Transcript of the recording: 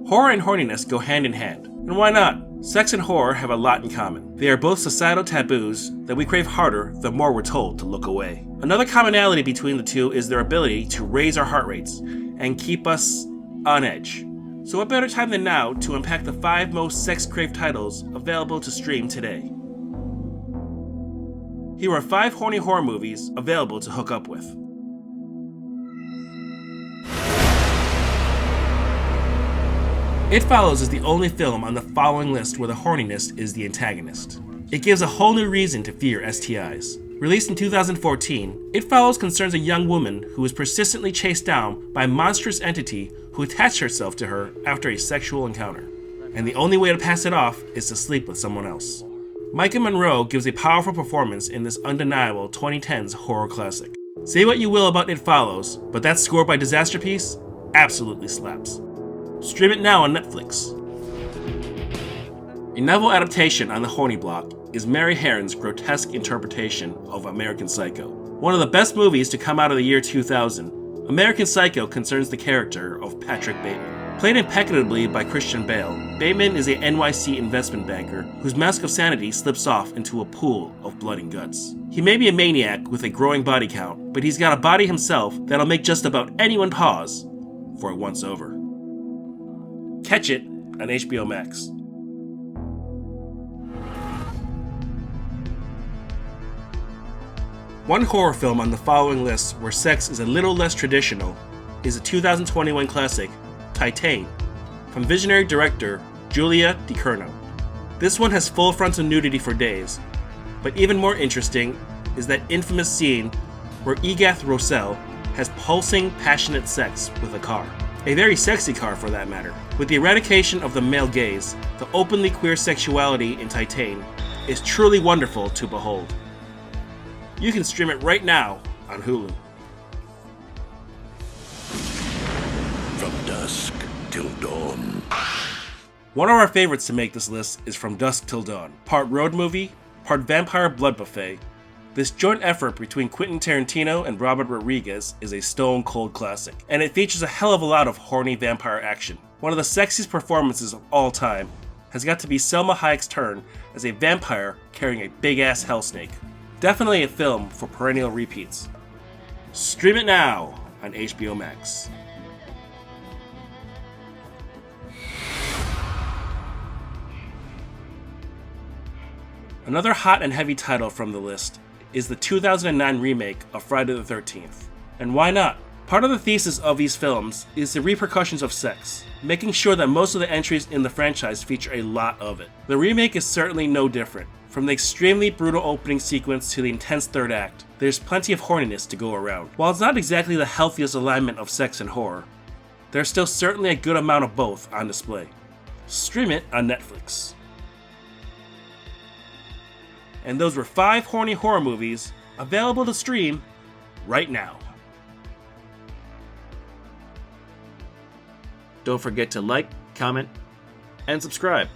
Horror and horniness go hand in hand. And why not? Sex and horror have a lot in common. They are both societal taboos that we crave harder the more we're told to look away. Another commonality between the two is their ability to raise our heart rates and keep us on edge. So what better time than now to unpack the 5 most sex-craved titles available to stream today. Here are 5 horny horror movies available to hook up with. It Follows is the only film on the following list where the horniness is the antagonist. It gives a whole new reason to fear STIs. Released in 2014, It Follows concerns a young woman who is persistently chased down by a monstrous entity who attached herself to her after a sexual encounter. And the only way to pass it off is to sleep with someone else. Micah Monroe gives a powerful performance in this undeniable 2010s horror classic. Say what you will about It Follows, but that score by Disasterpiece absolutely slaps. Stream it now on Netflix. A novel adaptation on the horny block is Mary Herron's grotesque interpretation of American Psycho. One of the best movies to come out of the year 2000, American Psycho concerns the character of Patrick Bateman. Played impeccably by Christian Bale, Bateman is a NYC investment banker whose mask of sanity slips off into a pool of blood and guts. He may be a maniac with a growing body count, but he's got a body himself that'll make just about anyone pause for it once over. Catch it on HBO Max. One horror film on the following list where sex is a little less traditional is the 2021 classic, Titane, from visionary director Julia DiCurno. This one has full frontal nudity for days, but even more interesting is that infamous scene where Egath Rossell has pulsing, passionate sex with a car. A very sexy car for that matter. With the eradication of the male gaze, the openly queer sexuality in Titane is truly wonderful to behold. You can stream it right now on Hulu. From dusk till dawn. One of our favorites to make this list is From Dusk Till Dawn. Part road movie, part vampire blood buffet. This joint effort between Quentin Tarantino and Robert Rodriguez is a stone-cold classic, and it features a hell of a lot of horny vampire action. One of the sexiest performances of all time has got to be Selma Hayek's turn as a vampire carrying a big-ass hell snake. Definitely a film for perennial repeats. Stream it now on HBO Max. Another hot and heavy title from the list is the 2009 remake of Friday the 13th. And why not? Part of the thesis of these films is the repercussions of sex, making sure that most of the entries in the franchise feature a lot of it. The remake is certainly no different. From the extremely brutal opening sequence to the intense third act, there's plenty of horniness to go around. While it's not exactly the healthiest alignment of sex and horror, there's still certainly a good amount of both on display. Stream it on Netflix. And those were 5 horny horror movies available to stream right now. Don't forget to like, comment, and subscribe.